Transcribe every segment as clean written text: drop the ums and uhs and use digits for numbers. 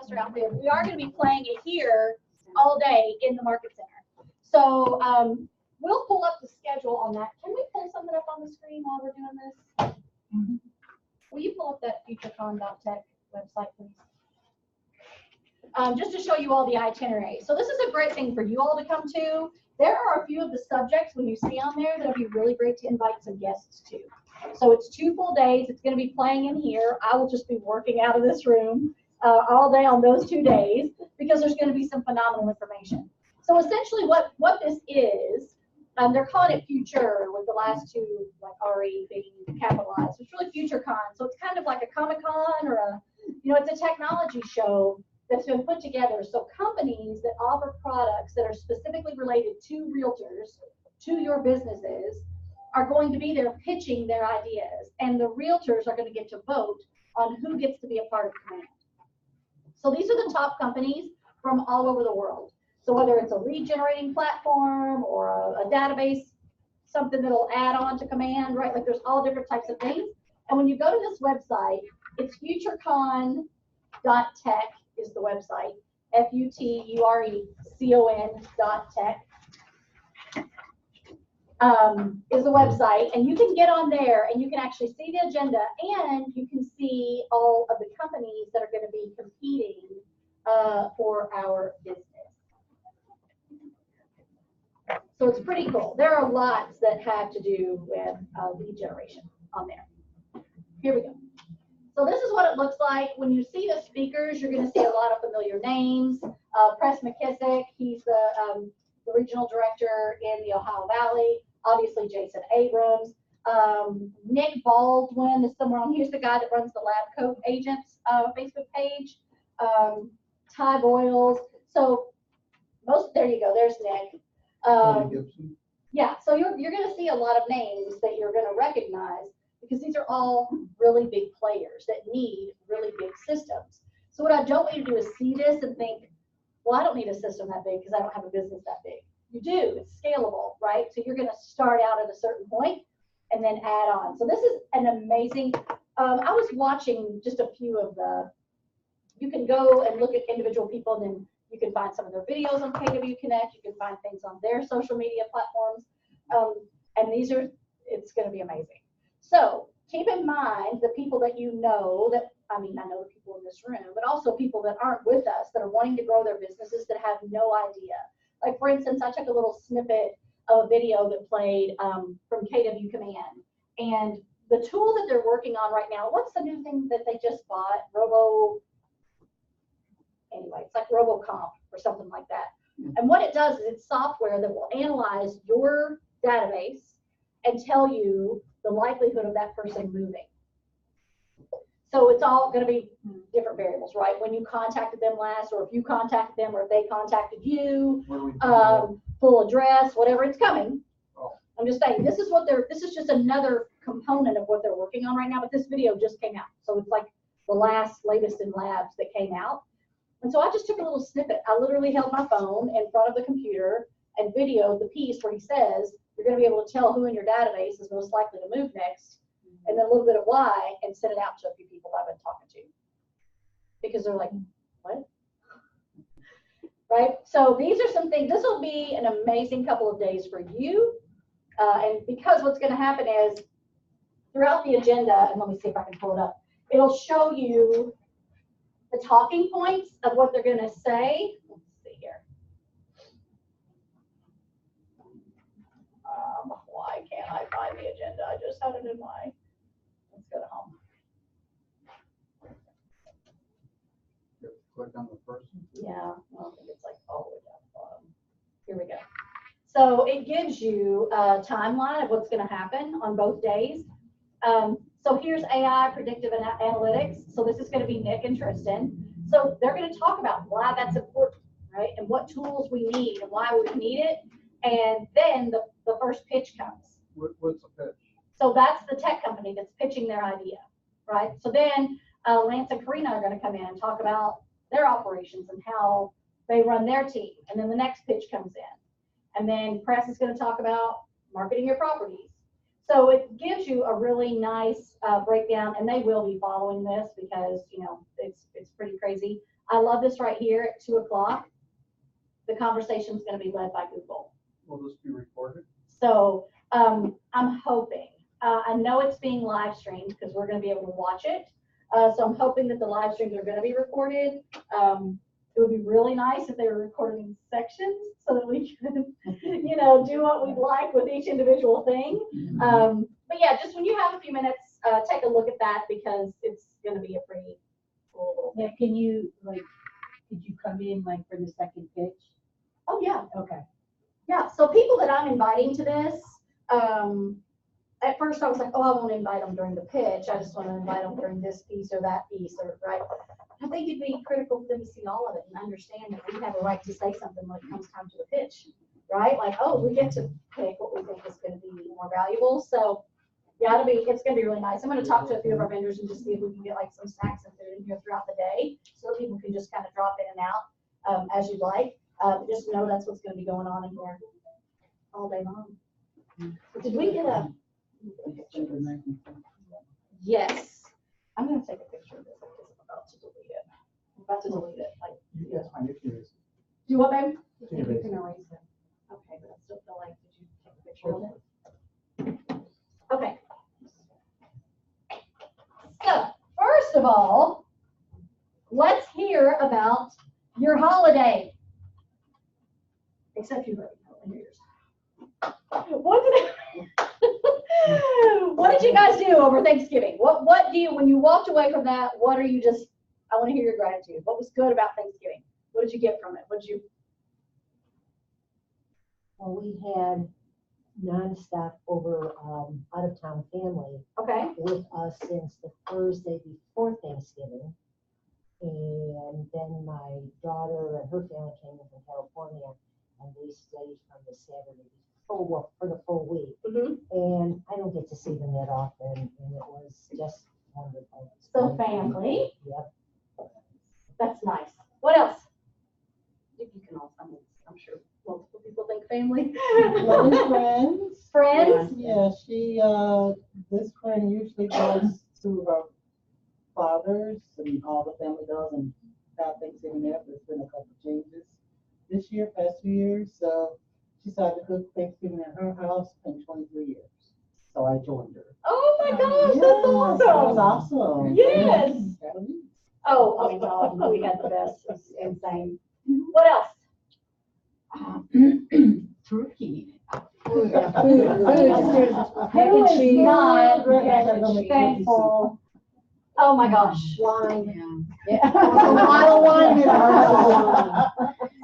us are out there. We are going to be playing it here all day in the Market Center. So we'll pull up the schedule on that. Can we pull something up on the screen while we're doing this? Mm-hmm. Will you pull up that futurecon.tech website, please? Just to show you all the itinerary. So this is a great thing for you all to come to. There are a few of the subjects when you see on there that would be really great to invite some guests to. So it's 2 full days. It's going to be playing in here. I will just be working out of this room all day on those 2 days because there's going to be some phenomenal information. So essentially what this is, they're calling it Future with the last 2, like RE being capitalized. It's really FutureCon. So it's kind of like a Comic-Con or a, it's a technology show that's been put together. So companies that offer products that are specifically related to realtors, to your businesses, are going to be there pitching their ideas. And the realtors are going to get to vote on who gets to be a part of Command. So these are the top companies from all over the world. So whether it's a lead generating platform or a database, something that'll add on to Command, right? Like there's all different types of things. And when you go to this website, it's futurecon.tech is the website, futurecon.tech is the website, and you can get on there and you can actually see the agenda and you can see all of the companies that are going to be competing for our business. So it's pretty cool. There are lots that have to do with lead generation on there. Here we go. So this is what it looks like. When you see the speakers, you're going to see a lot of familiar names. Press McKissick, he's the regional director in the Ohio Valley. Obviously, Jason Abrams. Nick Baldwin is somewhere on. Here's the guy that runs the Lab Coat Agents Facebook page. Ty Boyles. So there you go. There's Nick. Yeah, so you're going to see a lot of names that you're going to recognize because these are all really big players that need really big systems. So what I don't want you to do is see this and think, well, I don't need a system that big because I don't have a business that big. You do. It's scalable, right? So you're going to start out at a certain point and then add on. So this is an amazing, I was watching just a few of you can go and look at individual people and then you can find some of their videos on KW Connect. You can find things on their social media platforms. And it's going to be amazing. So keep in mind the people that you know that, I know the people in this room, but also people that aren't with us that are wanting to grow their businesses that have no idea. Like for instance, I took a little snippet of a video that played from KW Command. And the tool that they're working on right now, what's the new thing that they just bought? It's like RoboComp or something like that. And what it does is it's software that will analyze your database and tell you the likelihood of that person moving. So it's all going to be different variables, right? When you contacted them last, or if you contacted them, or if they contacted you, full address, whatever, it's coming. I'm just saying, this is just another component of what they're working on right now, but this video just came out. So it's like the latest in labs that came out. And so I just took a little snippet. I literally held my phone in front of the computer and videoed the piece where he says, you're going to be able to tell who in your database is most likely to move next, and then a little bit of why, and send it out to a few people I've been talking to. Because they're like, what? Right? So these are some things. This will be an amazing couple of days for you. And because what's going to happen is throughout the agenda, and let me see if I can pull it up, it'll show you the talking points of what they're going to say. Let's see here. Why can't I find the agenda? I just had it in my, let's go to home. Click on the person? Yeah, I think it's like all the way down the bottom. Here we go. So it gives you a timeline of what's going to happen on both days. So here's AI, predictive analytics. So this is going to be Nick and Tristan. So they're going to talk about why that's important, right? And what tools we need and why we need it. And then the first pitch comes. What's the pitch? So that's the tech company that's pitching their idea, right? So then Lance and Karina are going to come in and talk about their operations and how they run their team. And then the next pitch comes in. And then press is going to talk about marketing your properties. So it gives you a really nice breakdown, and they will be following this because, it's pretty crazy. I love this right here at 2 o'clock. The conversation is going to be led by Google. Will this be recorded? So I'm hoping. I know it's being live streamed because we're going to be able to watch it. So I'm hoping that the live streams are going to be recorded. It would be really nice if they were recorded in sections so that we could, do what we'd like with each individual thing. But yeah, just when you have a few minutes, take a look at that because it's going to be a pretty cool little thing. Yeah, could you come in like for the second pitch? Oh yeah. Okay. Yeah, so people that I'm inviting to this, at first I was like, oh, I won't invite them during the pitch. I just want to invite them during this piece or that piece, or right. I think it'd be critical for them to see all of it and understand that we have a right to say something when it comes time to the pitch, right? Like, oh, we get to pick what we think is going to be more valuable. So yeah, it's going to be really nice. I'm going to talk to a few of our vendors and just see if we can get like some snacks and food in here throughout the day so that people can just kind of drop in and out as you'd like. Just know that's what's going to be going on in here all day long. Did we get a? Yes. I'm going to take a picture of this because I'm about to delete it. I'm about to delete it. Like, Yes, fine. If you do what, babe? You can erase it. Okay, but I still feel like, did you take a picture of it? Okay. So, first of all, let's hear about your holiday. Except you already know yours. What did you guys do over Thanksgiving? What do you, when you walked away from that, what are you just, I want to hear your gratitude. What was good about Thanksgiving? What did you get from it? Well, we had nonstop over out-of-town family Okay. with us since the Thursday before Thanksgiving. And then my daughter and her family came in from California, and they stayed from the Saturday for the full week. Mm-hmm. And I don't get to see them that often, and it was just wonderful. So family. Yep. That's nice. What else? You can also, I'm sure multiple people think family. Friends. Friends? Yeah, this friend usually goes to her father's, and all the family does, and have Thanksgiving there. There's been a couple of changes this year, past 2 years. So she started to cook Thanksgiving at her house in 23 years. So I joined her. Oh my gosh, Yeah, that's that was awesome. awesome. Yes. Yeah. Oh, I mean, no, we had the best. It's insane. What else? Turkey. Who is not thankful? Oh my gosh. Wine. Yeah. A lot of wine in our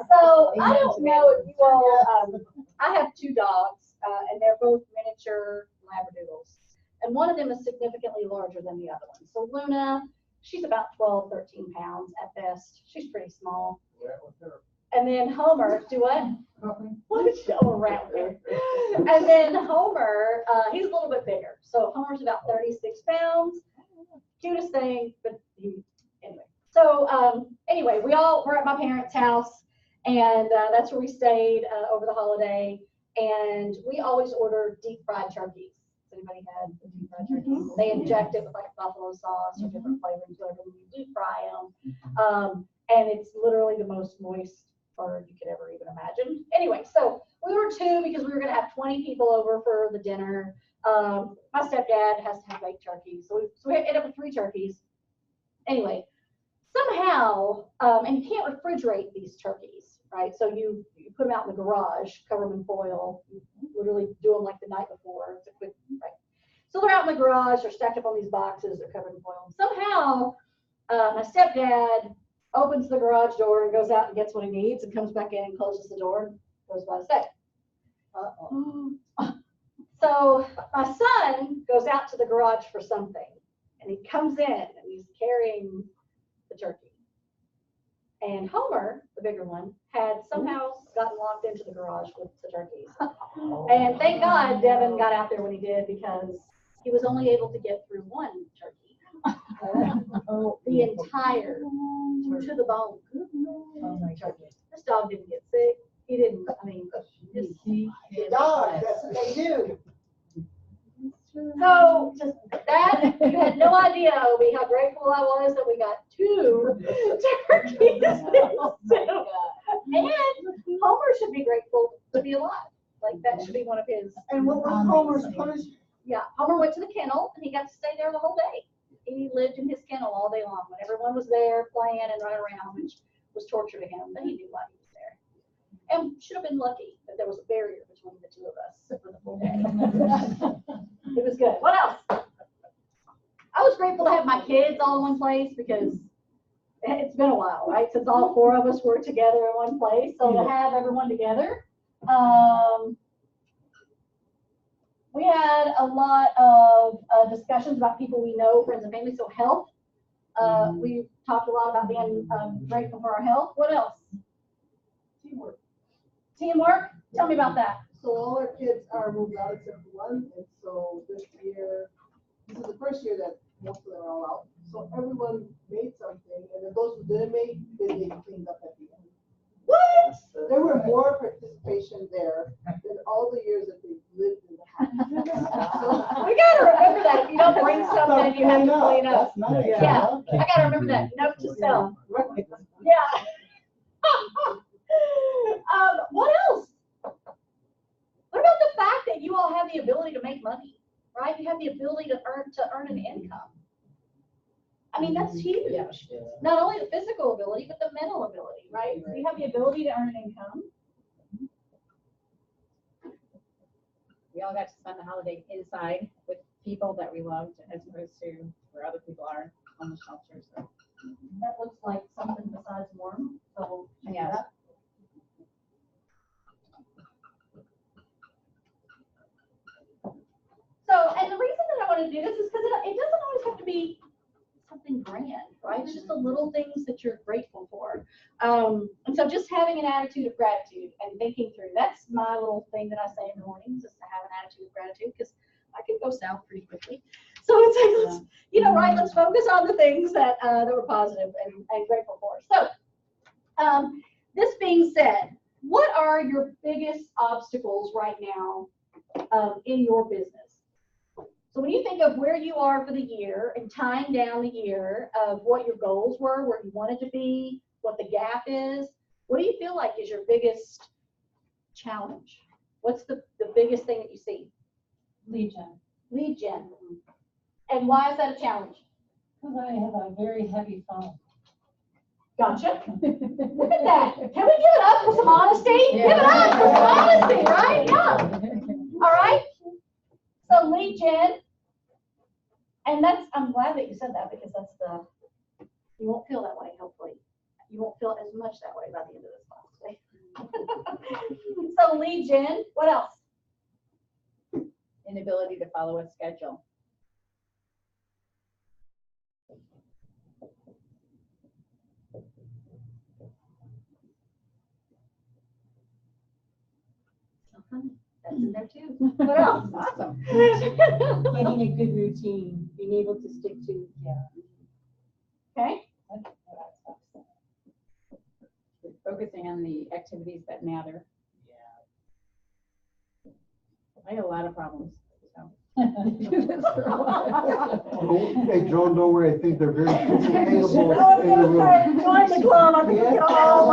So I don't know if you all, I have 2 dogs, and they're both miniature Labradoodles. And one of them is significantly larger than the other one. So Luna, she's about 12, 13 pounds at best. She's pretty small. And then Homer, do what? What? Oh, around there. And then Homer, he's a little bit bigger. So Homer's about 36 pounds. Cutest thing, but anyway. So anyway, we're at my parents' house, and that's where we stayed over the holiday. And we always order deep fried turkeys. Has anybody had deep fried turkeys? They inject it with like buffalo sauce or different flavorings, whatever. You deep fry them, and it's literally the most moist bird you could ever even imagine. Anyway, so we were 2 because we were going to have 20 people over for the dinner. My stepdad has to have baked turkeys, so we ended up with 3 turkeys. Anyway, somehow, and you can't refrigerate these turkeys, right? So you put them out in the garage, cover them in foil, you literally do them like the night before. It's a quick, right? So they're out in the garage, they're stacked up on these boxes, they're covered in foil. Somehow, my stepdad opens the garage door and goes out and gets what he needs and comes back in and closes the door and goes by his day. So my son goes out to the garage for something, and he comes in and he's carrying the turkey. And Homer, the bigger one, had somehow gotten locked into the garage with the turkeys. And thank God Devin got out there when he did, because he was only able to get through one turkey. The entire, to the bone. Oh my goodness. This dog didn't get sick. He didn't, I mean, just, Dogs, that's what they do. So just that, you had no idea, Obi, how grateful I was that we got 2 turkeys. And Homer should be grateful to be alive. Like that should be one of his. And what was Homer's punishment? Yeah, Homer went to the kennel and he got to stay there the whole day. He lived in his kennel all day long when everyone was there playing and running around, which was torture to him, but he knew why he was there. And should have been lucky that there was a barrier between the 2 of us for the whole day. It was good. What else? I was grateful to have my kids all in one place because it's been a while, right? Since all 4 of us were together in one place. So to have everyone together. We had a lot of discussions about people we know, friends and family, so health. We talked a lot about being grateful for our health. What else? Teamwork. Teamwork? Tell me about that. So all our kids are moved out except for one, and so this year, this is the first year that most of them are all out. So everyone made something, and then those who didn't make, they cleaned up at the end. What? There were more participation there than all the years that they lived in the house. We gotta remember that. If you don't bring something, you have to clean up. That's nice. Yeah, I gotta remember that. Note to self. Right. Yeah. What else? What about the fact that you all have the ability to make money, right? You have the ability to earn an income. I mean, that's huge. Not only the physical ability, but the mental ability, right? So you have the ability to earn an income. We all got to spend the holiday inside with people that we loved as opposed to where other people are on the shelters. So. That looks like something besides warm. So Yeah. So, and the reason that I want to do this is because it doesn't always have to be something grand, right? It's just the little things that you're grateful for. And so just having an attitude of gratitude and thinking through, that's my little thing that I say in the mornings, is to have an attitude of gratitude, because I could go south pretty quickly. So it's like, let's, right, let's focus on the things that were positive and grateful for. So this being said, what are your biggest obstacles right now in your business? So when you think of where you are for the year and tying down the year of what your goals were, where you wanted to be, what the gap is, what do you feel like is your biggest challenge? What's the biggest thing that you see? Lead gen. Lead gen. And why is that a challenge? Because I have a very heavy phone. Gotcha. Look at that. Can we give it up for some honesty? Yeah. Give it up for some honesty, right? Yeah. All right. So lead gen. And I'm glad that you said that, because you won't feel that way, hopefully. You won't feel as much that way by the end of this class. So lead gen, what else? Inability to follow a schedule. That's in there too. What else? Awesome. Getting a good routine, being able to stick to, Okay. Focusing on the activities that matter. I had a lot of problems. So. Hey, Joan, don't worry. I think they're very capable in the room. Join the club. I think we can all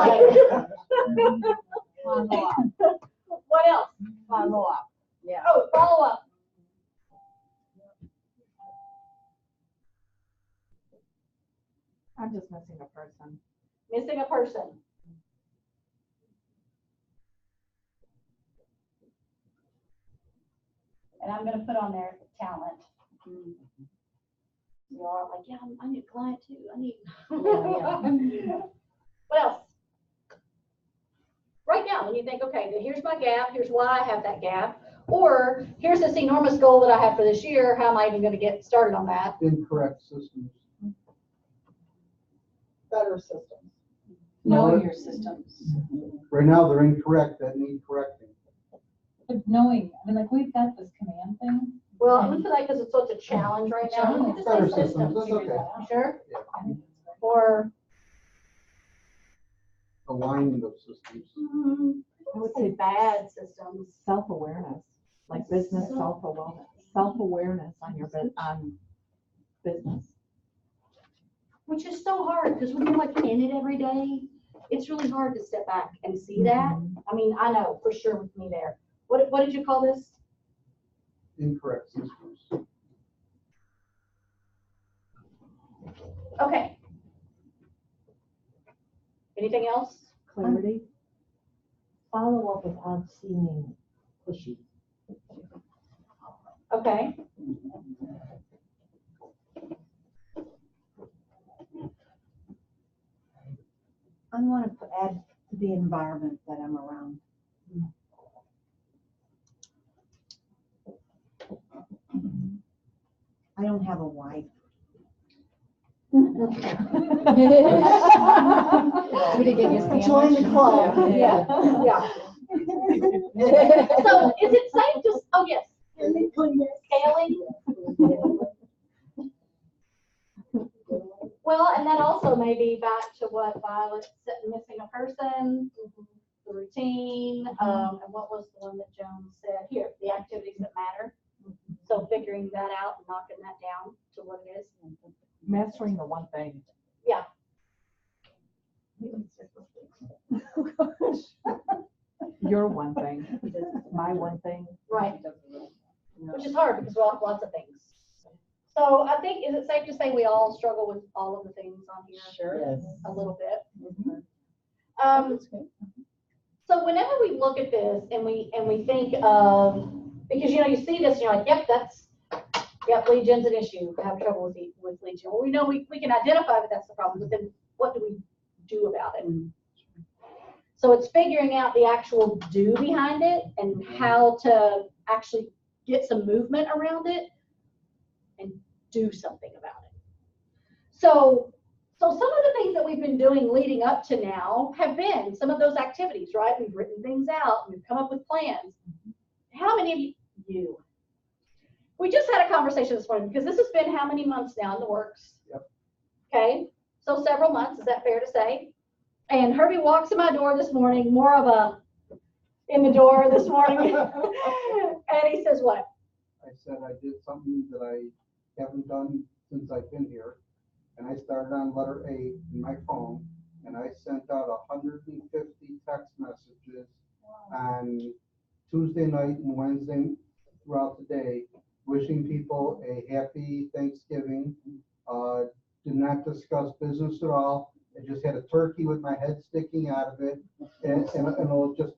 What else? Follow up. Yeah. Oh, follow up. I'm just missing a person. Missing a person. And I'm going to put on there talent. You all are like, yeah, I need a client too. I need. What else? Right now, when you think, okay, here's my gap, here's why I have that gap, or here's this enormous goal that I have for this year, how am I even going to get started on that? Incorrect systems. Better systems. know your systems. Right now, they're incorrect. That need correcting. But knowing, I mean, like, we've got this command thing. Well, I'm going to feel like because it's such a challenge right now. We just Better say systems, that's You okay. sure? I think it's great. Or Alignment of systems. I would say bad systems. Self-awareness, like business self-awareness. self-awareness on your business. Which is so hard, because when you're like in it every day, it's really hard to step back and see that. I mean, I know for sure with me there. What did you call this? Incorrect systems. Okay. Anything else? Clarity. Follow up without seeming pushy. Okay. I want to add to the environment that I'm around. I don't have a wife. We did get you sandwich. Join the club. Yeah, yeah. So is it safe to, oh, yes. Scaling? Well, and that also may be back to what Violet said, missing a person, the routine, and what was the one that Joan said here, the activities that matter. So figuring that out and knocking that down to what it is. Mastering the one thing. Yeah. Your one thing. My one thing. Right. Which is hard because we all have lots of things. So I think, is it safe to say we all struggle with all of the things on here? Sure. Yes. A little bit. So whenever we look at this and we think of, because you see this and you're like, yep, lead gen's an issue. I have trouble with lead gen. Well, we know we can identify that that's the problem, but then what do we do about it? So it's figuring out the actual do behind it and how to actually get some movement around it and do something about it. So some of the things that we've been doing leading up to now have been some of those activities, right? We've written things out, we've come up with plans. How many of you? We just had a conversation this morning because this has been how many months now in the works? Yep. Okay, so several months, is that fair to say? And Herbie walks in my door this morning, more of a in the door this morning, and he says what? I said I did something that I haven't done since I've been here. And I started on letter A in my phone, and I sent out 150 text messages on Tuesday night and Wednesday throughout the day, wishing people a happy Thanksgiving. Did not discuss business at all. I just had a turkey with my head sticking out of it, and I'll just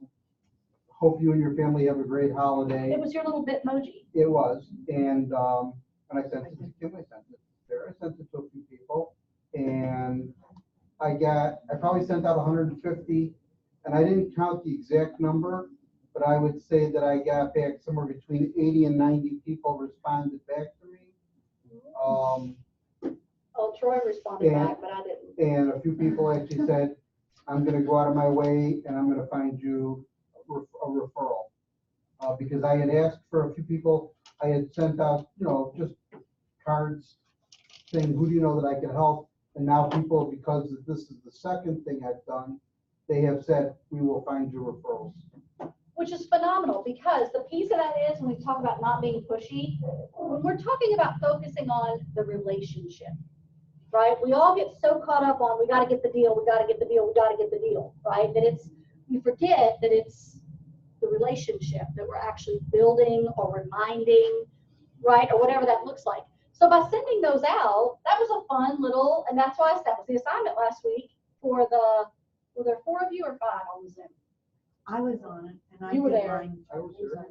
hope you and your family have a great holiday. It was your little Bitmoji. It was, and I sent it to Kim. I sent it there. I sent it to a few people, and I probably sent out 150, and I didn't count the exact number, but I would say that I got back somewhere between 80 and 90 people responded back to me. Oh, Troy responded back, but I didn't. And a few people actually said, I'm going to go out of my way and I'm going to find you a referral. Because I had asked for a few people, I had sent out, just cards saying, who do you know that I could help? And now people, because this is the second thing I've done, they have said, we will find you referrals. Which is phenomenal, because the piece of that is, when we talk about not being pushy, when we're talking about focusing on the relationship, right? We all get so caught up on, we got to get the deal, we got to get the deal, we got to get the deal, right? That we forget that it's the relationship that we're actually building or reminding, right? Or whatever that looks like. So by sending those out, that was a fun little, and that's why that was the assignment last week for were there 4 of you or 5 on Zoom? I was on it, and I You were did there. mine. I was there.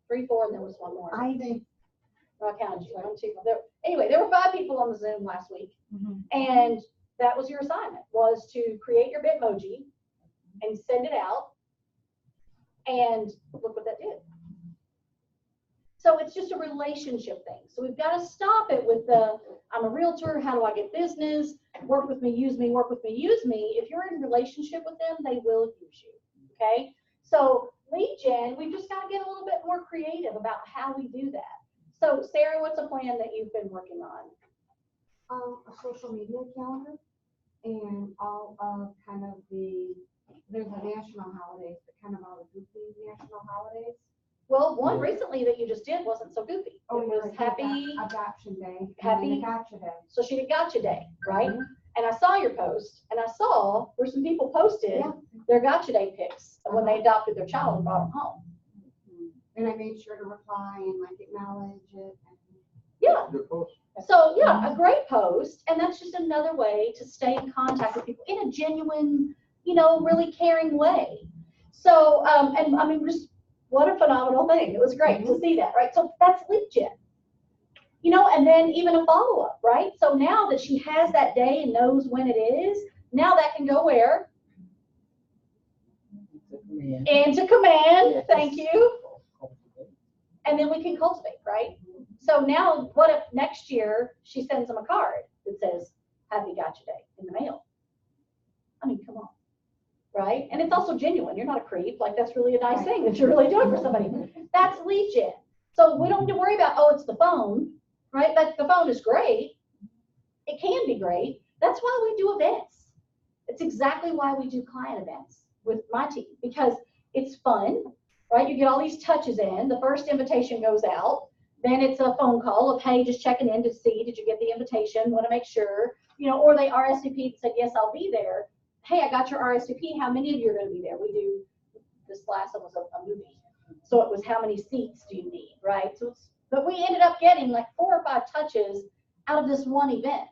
3, 4, and there was one more. I think. I counted you. 1, 2. Anyway, there were 5 people on the Zoom last week, and that was your assignment, was to create your Bitmoji and send it out, and look what that did. So it's just a relationship thing. So we've got to stop it with I'm a realtor, how do I get business? Work with me, use me, work with me, use me. If you're in relationship with them, they will use you, okay? So lead gen, we've just got to get a little bit more creative about how we do that. So Sarah, what's a plan that you've been working on? A social media calendar and all of kind of there's the national holidays, but kind of all the goofy national holidays. Well, one recently that you just did wasn't so goofy. Oh, It you're was right, happy, Adoption day. and happy- then the Gotcha day. so she did Gotcha Day, right? And I saw your post, and I saw where some people posted Yeah. their Gotcha Day pics of when they adopted their child and brought them home. And I made sure to reply and like acknowledge it. Yeah. Good post. So yeah, a great post, and that's just another way to stay in contact with people in a genuine, really caring way. So, and I mean, just what a phenomenal thing. It was great to see that, right? So that's lead gen. And then even a follow-up, right? So now that she has that day and knows when it is, now that can go where? Into command, thank you. And then we can cultivate, right? So now what if next year she sends them a card that says, Happy Gotcha Day in the mail? I mean, come on, right? And it's also genuine. You're not a creep. Like, that's really a nice thing that you're really doing for somebody. That's lead gen. So we don't need to worry about, oh, it's the phone, right? But the phone is great. It can be great. That's why we do events. It's exactly why we do client events with my team, because it's fun, right? You get all these touches in. The first invitation goes out. Then it's a phone call of, hey, just checking in to see, did you get the invitation? Want to make sure, or they RSVP'd and said, yes, I'll be there. Hey, I got your RSVP. How many of you are going to be there? We do, this last one was a movie. So it was, how many seats do you need, right? So but we ended up getting like 4 or 5 touches out of this one event.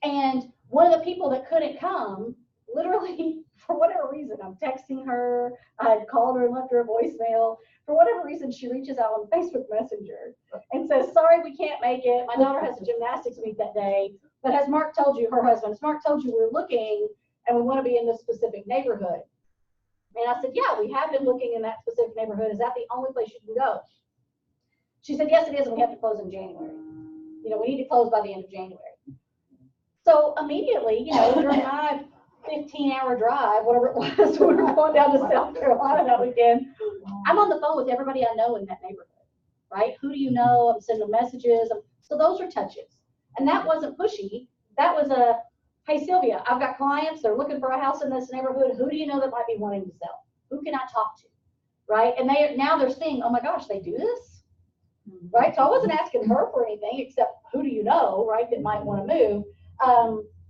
And one of the people that couldn't come, literally, for whatever reason, I'm texting her, I had called her and left her a voicemail. For whatever reason, she reaches out on Facebook Messenger and says, sorry, we can't make it. My daughter has a gymnastics meet that day. But as Mark told you, her husband, as Mark told you, we're looking and we want to be in this specific neighborhood. And I said, yeah, we have been looking in that specific neighborhood. Is that the only place you can go? She said, yes, it is. And we have to close in January. We need to close by the end of January. So immediately, during my 15-hour drive, whatever it was, we were going down to South Carolina that weekend. I'm on the phone with everybody I know in that neighborhood, right? Who do you know? I'm sending messages. So those are touches. And that wasn't pushy. That was a, hey, Sylvia, I've got clients. They're looking for a house in this neighborhood. Who do you know that might be wanting to sell? Who can I talk to? Right? And now they're seeing, oh my gosh, they do this? Right? So I wasn't asking her for anything except who do you know, right, that might want to move.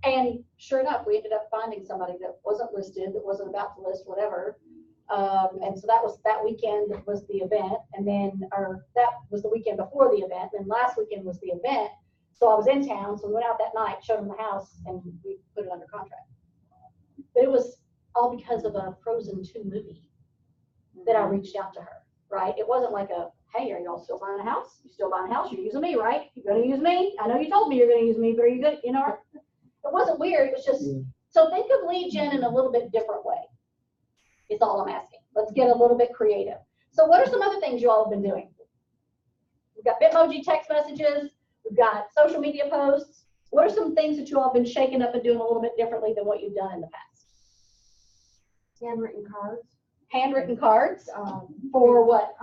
And sure enough, we ended up finding somebody that wasn't listed, that wasn't about to list, whatever. And so that weekend was the event. And then, that was the weekend before the event. And last weekend was the event. So I was in town. So we went out that night, showed them the house, and we put it under contract. But it was all because of a Frozen 2 movie that I reached out to her, right? It wasn't like hey, are y'all still buying a house? You still buying a house? You're using me, right? You're going to use me? I know you told me you're going to use me, but are you good? It wasn't weird. It was just, so think of lead gen in a little bit different way. It's all I'm asking. Let's get a little bit creative. So what are some other things you all have been doing? We've got Bitmoji text messages. We've got social media posts. What are some things that you all have been shaking up and doing a little bit differently than what you've done in the past? Handwritten cards. Handwritten cards? For what?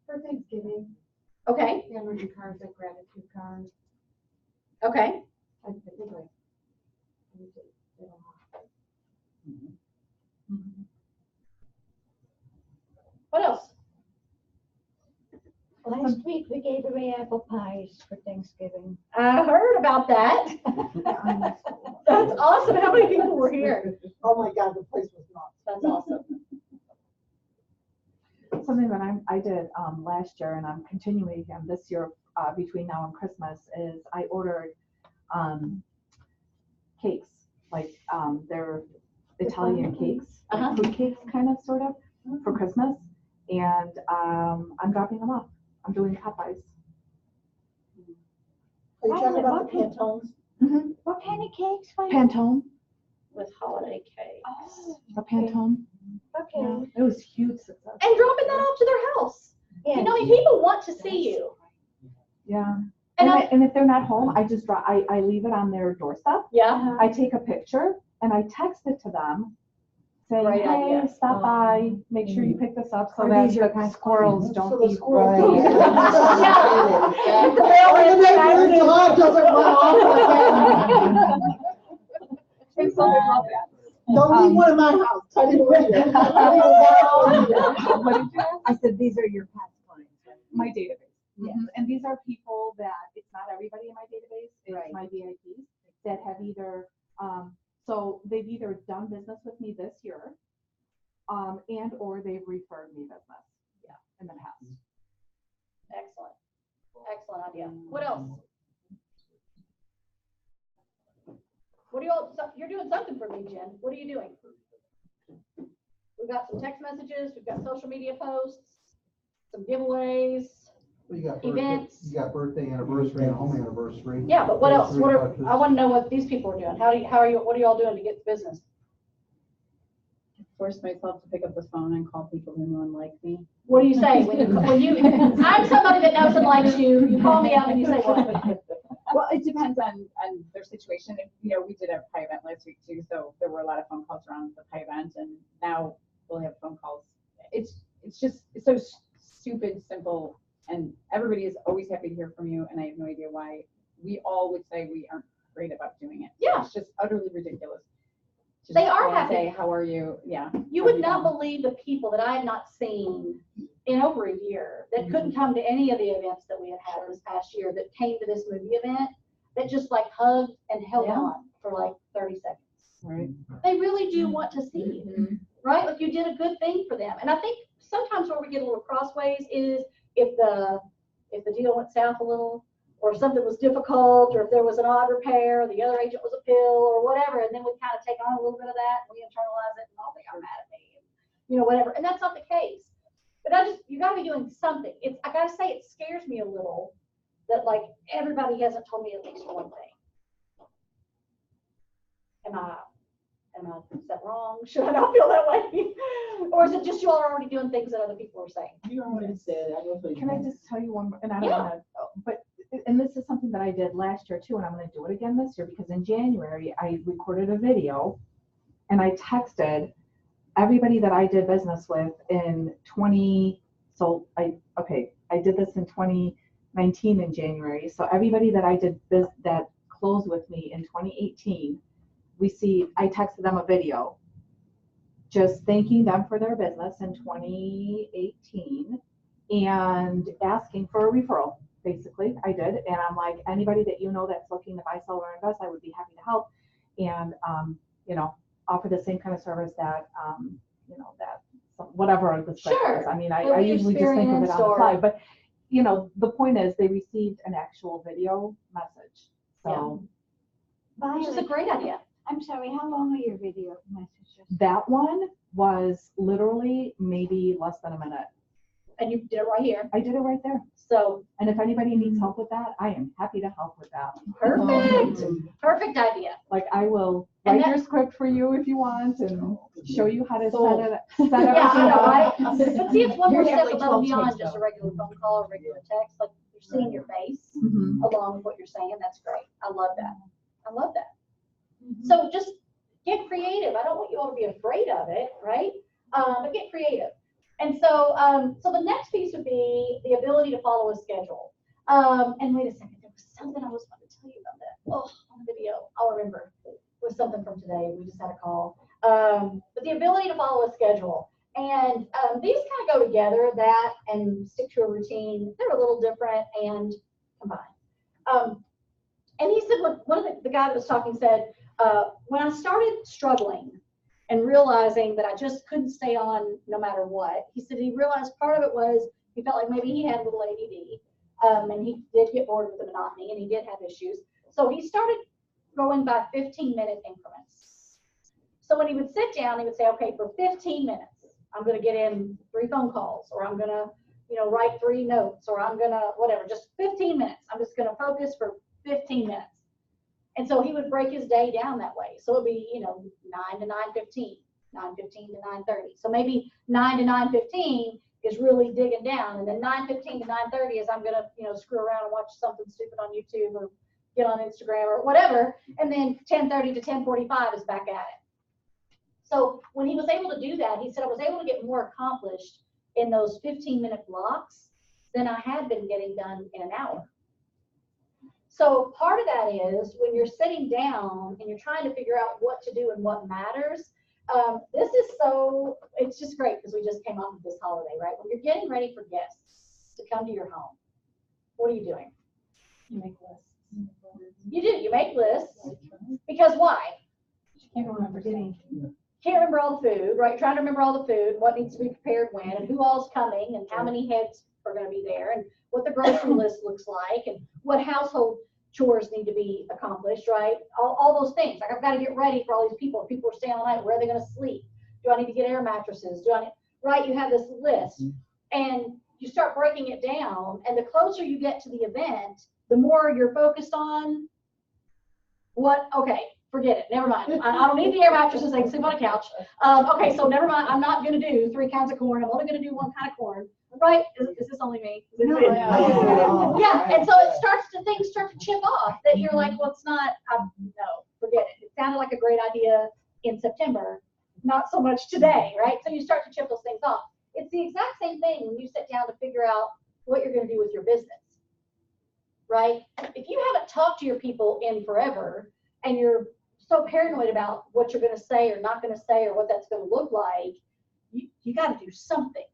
For Thanksgiving. Okay. Handwritten cards, like gratitude cards. Okay. What else? Last week, we gave away apple pies for Thanksgiving. I heard about that. That's awesome. How many people were here? Oh my God, the place was nuts. That's awesome. Something that I did last year, and I'm continuing again this year between now and Christmas, is I ordered cakes, like they're Italian cakes, like fruit cakes kind of, sort of, for Christmas, and I'm dropping them off. I'm doing Popeyes. Are you talking about the Pantones? Mm-hmm. What kind of cakes? Pantone, With holiday cake. Oh, a Pantone. okay. Yeah, it was huge success. And dropping that off to their house. Yeah. People want to see you. Yeah. And And if they're not home, I just drop. I leave it on their doorstep. yeah. I take a picture and I text it to them, saying, Great "Hey, idea. stop by. Make sure you pick this up so Are that these your the kind of squirrels cookies? don't So the eat." squirrels Right. don't. The neighborhood dog doesn't run off. It's so love that. Don't leave one in my house. I didn't read it. What did you ask? I said, these are your past clients, right? My database. Yeah. And these are people that, it's not everybody in my database, it's Right. my VIPs that have either, so they've either done business with me this year, and or they've referred me business. Yeah. In the past. Excellent. Excellent idea. What else? What do you all, you're doing something for me, Jen. What are you doing? We've got some text messages, we've got social media posts, some giveaways. Well, you got Events. You got birthday anniversary and home anniversary. Yeah, but what Those else? three What are, touches. I want to know what these people are doing. What are you all doing to get business? Force myself to pick up the phone and call people who know and like me. What do you say when you, I'm somebody that knows and likes you, you call me up and you say what? Well, it depends on their situation. You know, we did a pie event last week too, so there were a lot of phone calls around the pie event, and now we'll have phone calls. It's so stupid, simple, and everybody is always happy to hear from you, and I have no idea why. We all would say we aren't great about doing it. Yeah. It's just utterly ridiculous. Just They are call and happy. Say, how are you? Yeah. You would not believe the people that I had not seen in over a year that couldn't come to any of the events that we had had this past year that came to this movie event that just like hugged and held Yeah. on for like 30 seconds. Right. They really do want to see you, right? Like you did a good thing for them. And I think sometimes where we get a little crossways is if the deal went south a little, or something was difficult, or if there was an odd repair, the other agent was a pill or whatever, and then we kind of take on a little bit of that and we internalize it and oh, they got mad at me, and, you know, whatever. And that's not the case. But you gotta be doing something. I gotta say, it scares me a little that like everybody hasn't told me at least one thing. Am I is that wrong? Should I not feel that way? Or is it just you all are already doing things that other people are saying? You already said, I know. Can I just tell you one more? And I don't Yeah. want to, but, and this is something that I did last year too, and I'm going to do it again this year because in January I recorded a video and I texted everybody that I did business with in I did this in 2019 in January. So everybody that I did that closed with me in 2018, I texted them a video just thanking them for their business in 2018 and asking for a referral. Basically, I did. And I'm like, anybody that you know that's looking to buy, sell, or invest, I would be happy to help. And, offer the same kind of service that, whatever the spec Sure. is. I mean, That I we usually just think of it on the experienced fly. But, the point is they received an actual video message. So Which is a great idea. I'm sorry, how long are your video messages? that one was literally maybe less than a minute. And you did it right here. I did it right there. So And if anybody needs help with that, I am happy to help with that. perfect. Perfect idea. Like I will And write that- your script for you if you want and show you how to Sold. set Yeah, everything I know, up. right? But see, it's one more You're step like above 12 and beyond takes, just a though. regular phone call or regular text. Like you're seeing your face Mhm. along with what you're saying. That's great. I love that. I love that. So just get creative. I don't want you all to be afraid of it, right? But get creative. And so, so the next piece would be the ability to follow a schedule. And wait a second, there was something I was going to tell you about that. Oh, on the video, I'll remember. It was something from today. We just had a call. But the ability to follow a schedule. And these kind of go together, that and stick to a routine. They're a little different and combined. And he said, one of the guy that was talking said, when I started struggling and realizing that I just couldn't stay on no matter what, he said he realized part of it was he felt like maybe he had a little ADD, and he did get bored with the monotony, and he did have issues. So he started going by 15-minute increments. So when he would sit down, he would say, okay, for 15 minutes, I'm going to get in 3 phone calls, or I'm going to, write 3 notes, or I'm going to, whatever, just 15 minutes. I'm just going to focus for 15 minutes. And so he would break his day down that way. So it'd be, 9 to 9:15, 9:15 to 9:30. So maybe 9 to 9:15 is really digging down. And then 9:15 to 9:30 is I'm going to, screw around and watch something stupid on YouTube or get on Instagram or whatever. And then 10:30 to 10:45 is back at it. So when he was able to do that, he said, I was able to get more accomplished in those 15-minute blocks than I had been getting done in an hour. So part of that is when you're sitting down and you're trying to figure out what to do and what matters. This is it's just great because we just came off of this holiday, right? When you're getting ready for guests to come to your home, what are you doing? You make lists. You do, you make lists. Because why? You can't remember getting. Can't remember all the food, right? Trying to remember all the food, what needs to be prepared when, and who all's coming, and how many heads are going to be there, and what the grocery list looks like, and what household chores need to be accomplished, right? All those things. Like I've got to get ready for all these people. If people are staying all night, where are they going to sleep? Do I need to get air mattresses? Right? You have this list, and you start breaking it down, and the closer you get to the event, the more you're focused on okay, forget it. Never mind. I don't need the air mattresses. I can sleep on a couch. Okay, so never mind. I'm not going to do 3 kinds of corn. I'm only going to do 1 kind of corn. Right? Is this only me? No, Yeah. And so things start to chip off that you're like, well, it's not, no, forget it. It sounded like a great idea in September, not so much today, right? So you start to chip those things off. It's the exact same thing when you sit down to figure out what you're going to do with your business, right? If you haven't talked to your people in forever and you're so paranoid about what you're going to say or not going to say or what that's going to look like, you got to do something.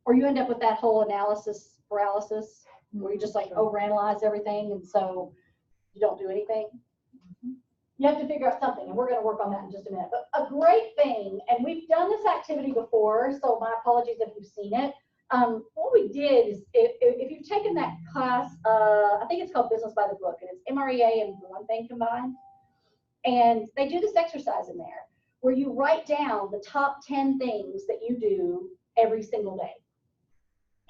Or you end up with that whole analysis paralysis where you just like overanalyze everything and so you don't do anything. You have to figure out something, and we're going to work on that in just a minute. But a great thing, and we've done this activity before, so my apologies if you've seen it. What we did is, if you've taken that class, I think it's called Business by the Book, and it's MREA and one thing combined. And they do this exercise in there where you write down the top 10 things that you do every single day.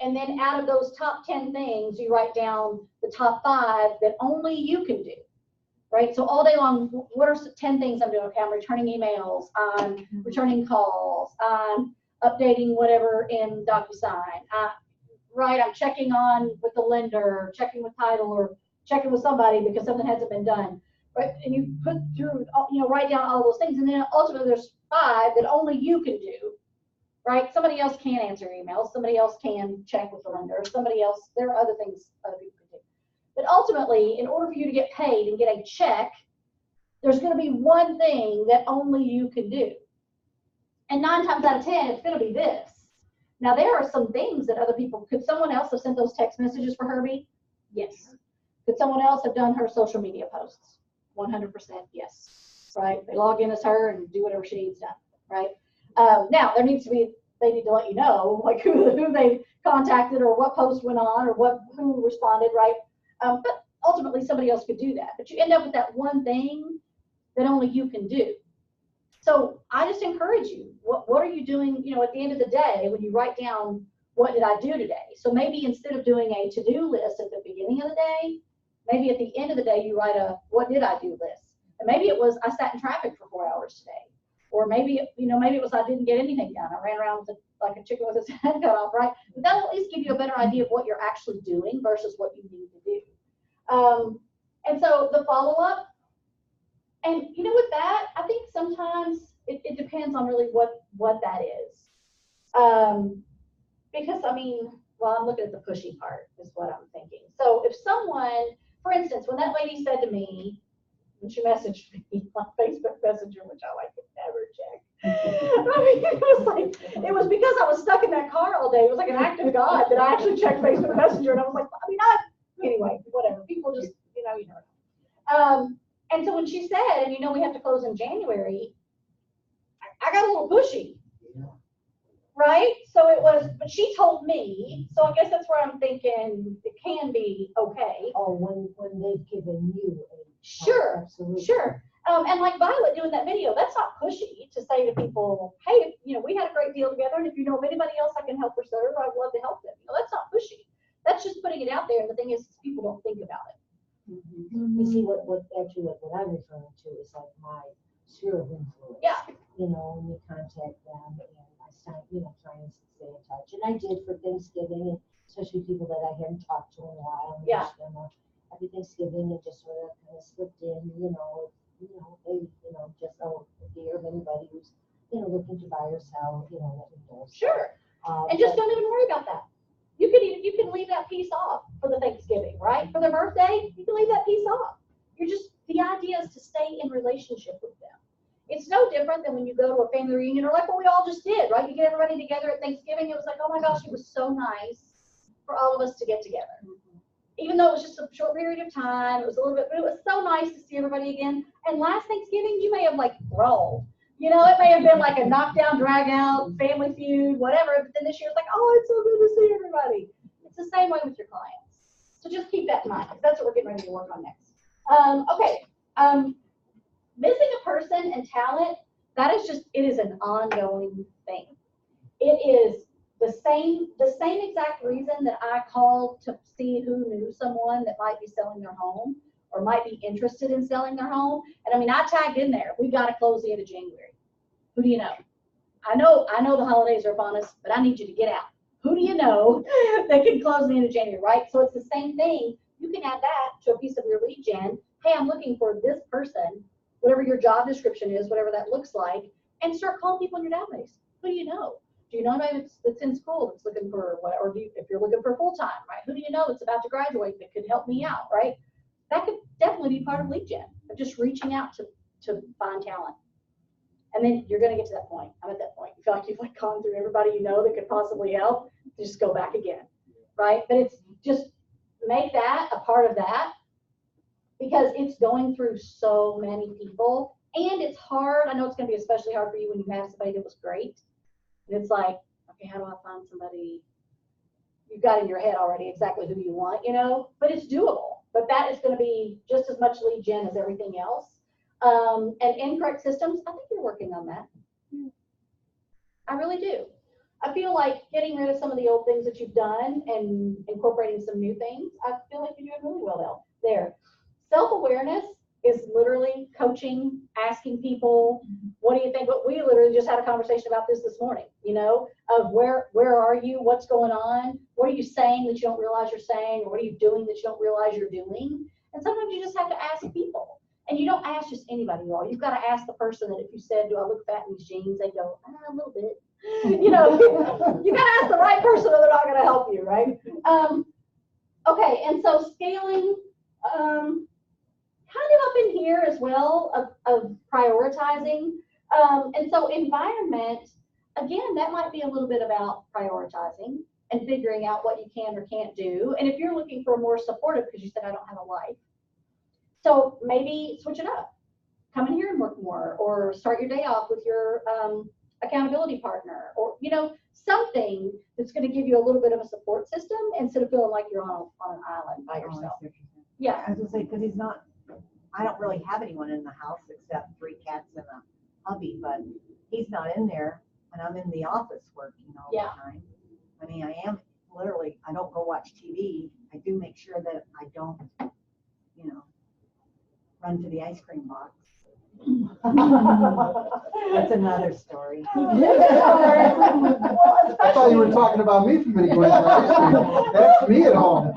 And then out of those top 10 things, you write down the top 5 that only you can do, right? So all day long, what are 10 things I'm doing? Okay, I'm returning emails, I'm returning calls, I'm updating whatever in DocuSign, right? I'm checking on with the lender, checking with title, or checking with somebody because something hasn't been done, right? And you put through, write down all those things, and then ultimately there's 5 that only you can do. Right? Somebody else can answer emails. Somebody else can check with the lender. Somebody else, there are other things other people can do. But ultimately, in order for you to get paid and get a check, there's going to be one thing that only you can do. And 9 times out of 10, it's going to be this. Now, there are some things that other people, could someone else have sent those text messages for Herbie? Yes. Could someone else have done her social media posts? 100% yes. Right? They log in as her and do whatever she needs done. Right? Now they need to let you know like who they contacted or what post went on or who responded, right? But ultimately somebody else could do that. But you end up with that one thing that only you can do. So I just encourage you. What are you doing? At the end of the day, when you write down what did I do today? So maybe instead of doing a to-do list at the beginning of the day, maybe at the end of the day you write a what did I do list. And maybe it was I sat in traffic for 4 hours today. Or maybe it was I didn't get anything done. I ran around like a chicken with its head cut off, right? But that'll at least give you a better idea of what you're actually doing versus what you need to do. And so the follow-up, and with that, I think sometimes it depends on really what that is. Because I'm looking at the pushy part is what I'm thinking. So if someone, for instance, when that lady said to me, when she messaged me on Facebook Messenger, which I never check. It was because I was stuck in that car all day. It was like an act of God that I actually checked Facebook Messenger, and I was like, anyway, whatever. People just, you know. And so when she said, and we have to close in January, I got a little pushy. Right? So it was, but she told me, so I guess that's where I'm thinking it can be okay. Oh, when they've given you a. Sure, absolutely. sure. And like Violet doing that video, that's not pushy to say to people, hey, we had a great deal together, and if you know of anybody else I can help or serve, I'd love to help them. That's not pushy. That's just putting it out there. And the thing is, people don't think about it. You see, what I'm referring to is like my sphere of influence. Yeah. When you contact them, and I start, try and stay in touch. And I did for Thanksgiving, and especially people that I hadn't talked to in a while. And Yeah. Happy Thanksgiving, and just sort of kind of slipped in, hey, just if you hear of anybody who's, looking to buy or sell, let me know. Sure. And just don't even worry about that. you can leave that piece off for the Thanksgiving, right? For their birthday, you can leave that piece off. The idea is to stay in relationship with them. It's no different than when you go to a family reunion or like what we all just did, right? You get everybody together at Thanksgiving. It was like, oh my gosh, it was so nice for all of us to get together. Even though it was just a short period of time, it was a little bit, but it was so nice to see everybody again. And last Thanksgiving, you may have like brawled. You know, it may have been like a knockdown, drag out, family feud, whatever. But then this year it's like, oh, it's so good to see everybody. It's the same way with your clients. So just keep that in mind, because that's what we're getting ready to work on next. Missing a person and talent, it is an ongoing thing. It is the same exact reason that I called to see who knew someone that might be selling their home or might be interested in selling their home. And I mean, I tagged in there, we got to close the end of January. Who do you know? I know the holidays are upon us, but I need you to get out. Who do you know that can close the end of January, right? So it's the same thing. You can add that to a piece of your lead gen. Hey, I'm looking for this person, whatever your job description is, whatever that looks like, and start calling people in your database. Who do you know? Do you know anybody that's in school that's looking for what, or if you're looking for full-time, right? Who do you know that's about to graduate that could help me out, right? That could definitely be part of lead gen, of just reaching out to find talent. And then you're going to get to that point. I'm at that point. You feel like you've gone through everybody you know that could possibly help. Just go back again, right? But it's just make that a part of that, because it's going through so many people, and it's hard. I know it's going to be especially hard for you when you have somebody that was great. And it's like, okay, how do I find somebody? You've got in your head already exactly who you want, you know, but it's doable. But that is going to be just as much lead gen as everything else. And incorrect systems, I think you're working on that. I really do. I feel like getting rid of some of the old things that you've done and incorporating some new things, I feel like you're doing really well there. Self-awareness is literally coaching, asking people, what do you think? But we literally just had a conversation about this morning, you know, of where are you? What's going on? What are you saying that you don't realize you're saying? Or what are you doing that you don't realize you're doing? And sometimes you just have to ask people. And you don't ask just anybody, y'all. You've got to ask the person that if you said, do I look fat in these jeans? They go, a little bit. You know, you got to ask the right person or they're not going to help you, right? Okay, and so scaling, kind of up in here as well of prioritizing. And so environment, again, that might be a little bit about prioritizing and figuring out what you can or can't do. And if you're looking for more supportive, because you said I don't have a life, so maybe switch it up. Come in here and work more, or start your day off with your accountability partner, or, you know, something that's going to give you a little bit of a support system instead of feeling like you're on an island by yourself. Yeah. I was gonna say, because I don't really have anyone in the house except 3 cats and a hubby, but he's not in there, and I'm in the office working all the time. I mean, I am literally, I don't go watch TV. I do make sure that I don't, you know, run to the ice cream box. That's another story. I thought you were talking about me from going to ice cream. That's me at home.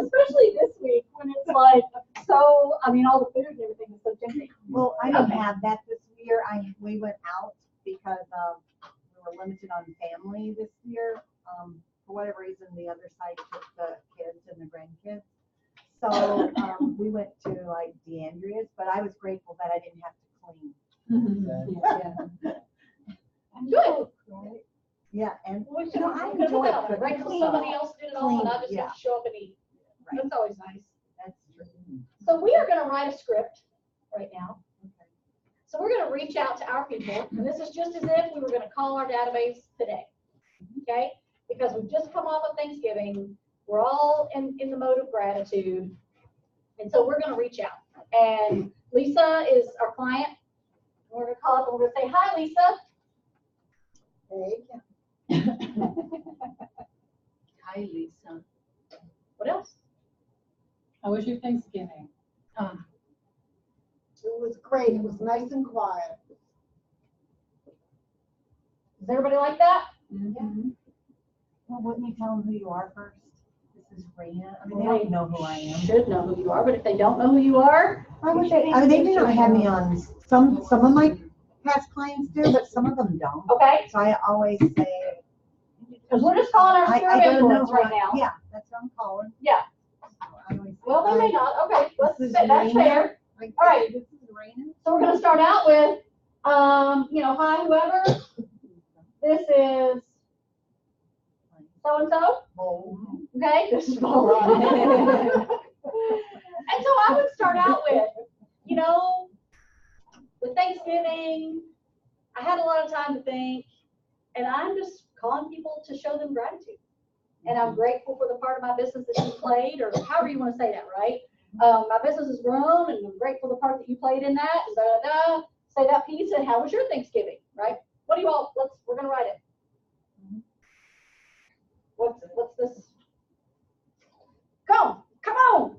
Especially this week when it's like, so, I mean, all the food and everything is so tempting. Well, I didn't have that this year. We went out because we were limited on family this year. For whatever reason, the other side took the kids and the grandkids. So we went to like DeAndrea's, but I was grateful that I didn't have to clean. Good. Yeah, and Well, you know, I could have enjoy done it, right? Because somebody else did it all, and I just have to show up and eat. Right. That's always nice. That's true. So we are going to write a script right now. So we're going to reach out to our people, and this is just as if we were going to call our database today, okay? Because we've just come off of Thanksgiving. We're all in the mode of gratitude. And so we're going to reach out. And Lisa is our client. We're going to call up and we're going to say, hi, Lisa. Hey. Hi, Lisa. What else? How was your Thanksgiving? It was great. It was nice and quiet. Does everybody like that? Mm-hmm. Well, wouldn't you tell them who you are first? This is Rena. I mean, they don't know who I am. Should know who you are, but if they don't know who you are, I mean, they may not have me on. Some of my past clients do, but some of them don't. okay. So I always say, Because we're just calling our I sphere of don't know influence right what- now. Yeah, that's what I'm calling. Yeah. I always- Well, they may not. Okay, This is that's raining. fair. Like, All right. This is raining. So we're gonna start out with, hi, whoever. This is so-and-so. Okay, this is Bo. And so I would start out with, with Thanksgiving, I had a lot of time to think, and I'm just calling people to show them gratitude. And I'm grateful for the part of my business that you played, or however you want to say that, right? My business has grown, and I'm grateful for the part that you played in that, and da-da-da. Say that piece, and how was your Thanksgiving, right? What do you all, we're going to write it. What's this? Come on.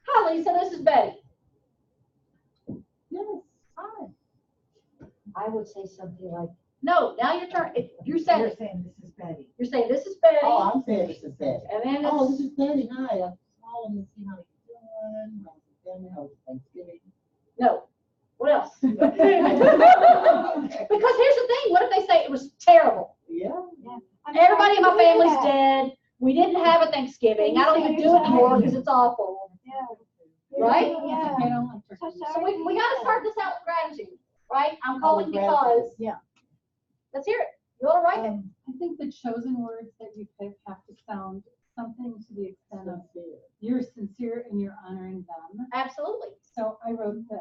Hi, Lisa, this is Betty. Yes, hi. I would say something like, No, now your turn. You're You're saying, saying this is Betty. this is Betty. Oh, I'm saying this is Betty. And then Oh, it's, this is Betty. Hi, I'm calling to see how you're doing. How's the family? How's Thanksgiving? no. What else? Because here's the thing. What if they say it was terrible? Yeah. Everybody in my family's dead. We didn't have a Thanksgiving. I don't even do it anymore because it's awful. Right? Yeah. I don't like turkey. So we got to start this out with gratitude, right? I'm calling because, let's hear it. You want to write it? I think the chosen words that you pick have to sound something to the extent of you're sincere and you're honoring them. Absolutely. So I wrote this.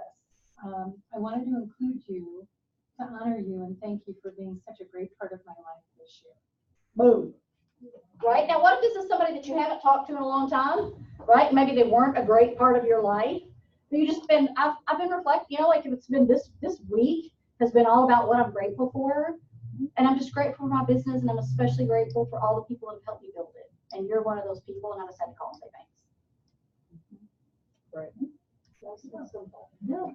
I wanted to include you to honor you and thank you for being such a great part of my life this year. Boom. Right? Now, what if this is somebody that you haven't talked to in a long time, right? Maybe they weren't a great part of your life. But you just been, I've been reflecting, like if it's been this week has been all about what I'm grateful for. And I'm just grateful for my business, and I'm especially grateful for all the people that have helped me build it. And you're one of those people, and I just had to call and say thanks. Right. That's simple. Yeah.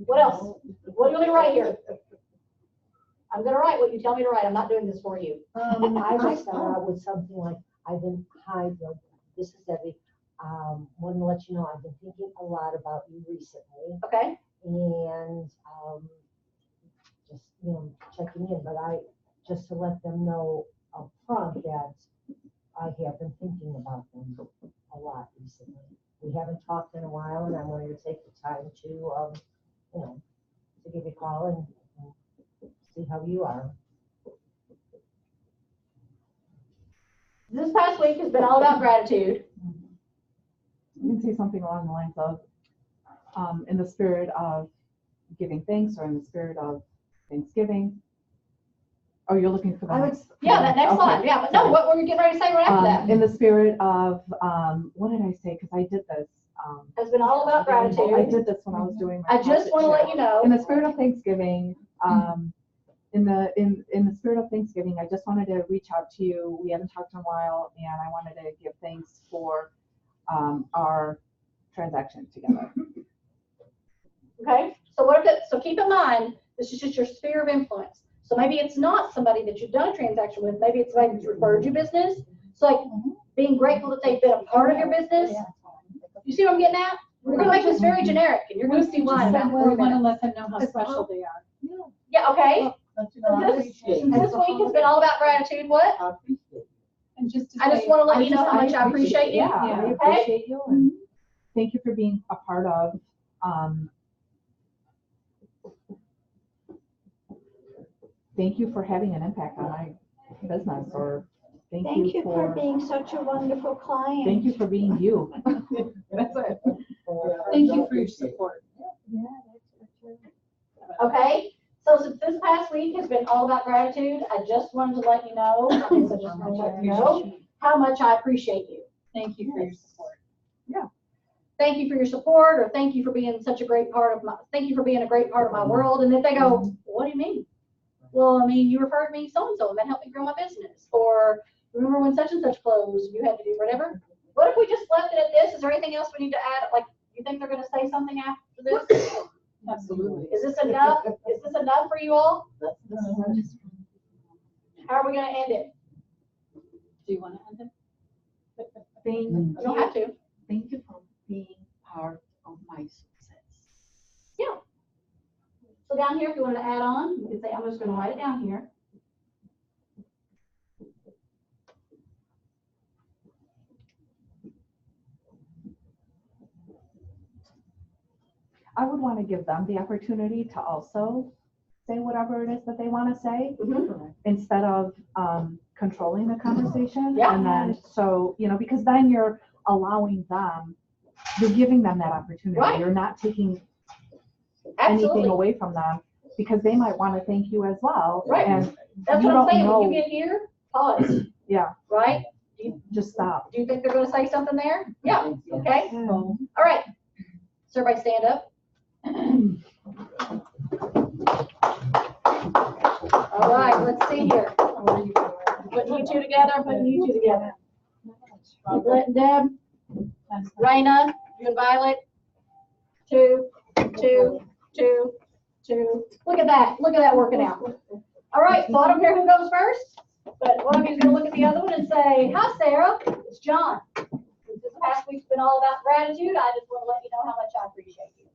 What else? What do you want me to write here? I'm going to write what you tell me to write. I'm not doing this for you. I would start out with something like, hi, Bill, this is Debbie. Want to let you know I've been thinking a lot about you recently. Okay. And just, checking in, but just to let them know up front that I have been thinking about them a lot recently. We haven't talked in a while, and I wanted to take the time to, to give you a call and see how you are. This past week has been all about gratitude. You can say something along the lines of, in the spirit of giving thanks, or in the spirit of Thanksgiving. Oh, you're looking for that? Yeah, that next line. Yeah, but no, what were you getting ready to say right after that? In the spirit of, what did I say? Because I did this. Has been all about gratitude. I did this when I was doing my I just want to let you know. In the spirit of Thanksgiving, in the spirit of Thanksgiving, I just wanted to reach out to you. We haven't talked in a while, and I wanted to give thanks for our transaction together. Okay, so what if it? So keep in mind, this is just your sphere of influence. So maybe it's not somebody that you've done a transaction with. Maybe it's somebody that's referred you business. So like being grateful that they've been a part of your business. You see what I'm getting at? We're going to make this very generic, and you're going to see why. We want to let them know how special they are. Yeah, okay. This This week has been all about gratitude. What? I appreciate it. And just to I just say, want to let you know how much I appreciate you. Yeah, I Okay? appreciate you, and thank you for being a part of. Thank you for having an impact on my business, or Thank you for being such a wonderful client. thank you for being you. That's it. thank you for your support. Okay. So since this past week has been all about gratitude, I just wanted to let you know, how much I appreciate you. Thank you for your support. Thank you for your support, or thank you for being such a great part of my, thank you for being a great part of my world. And if they go, what do you mean? Well, I mean, you referred me so-and-so, and that helped me grow my business. Or remember when such and such closed, you had to do whatever. What if we just left it at this? Is there anything else we need to add? Like, you think they're going to say something after this? Absolutely. Is this enough? Is this enough for you all? How are we going to end it? Do you want to end it? You don't have to. Thank you for being part of my success. Yeah. So So down here, if you wanted to add on, you can say, I'm just going to write it down here. I would want to give them the opportunity to also say whatever it is that they want to say instead of controlling the conversation. Yeah. And then, so, you know, because then you're allowing them, you're giving them that opportunity. Right. You're not taking Absolutely. anything away from them because they might want to thank you as well. Right. And that's you what I'm don't saying. know. When you get here, pause. Yeah. Right? Just stop. Do you think they're going to say something there? Yeah. Okay. Yeah. All right. So everybody stand up. All right, let's see here. Putting you two together, putting you two together. Deb, Raina, you and Violet. 2, 2, 2, 2. Look at that. Look at that working out. All right, so I don't care who goes first, but one of you is going to look at the other one and say, hi, Sarah. It's John. This past week's been all about gratitude. I just want to let you know how much I appreciate you.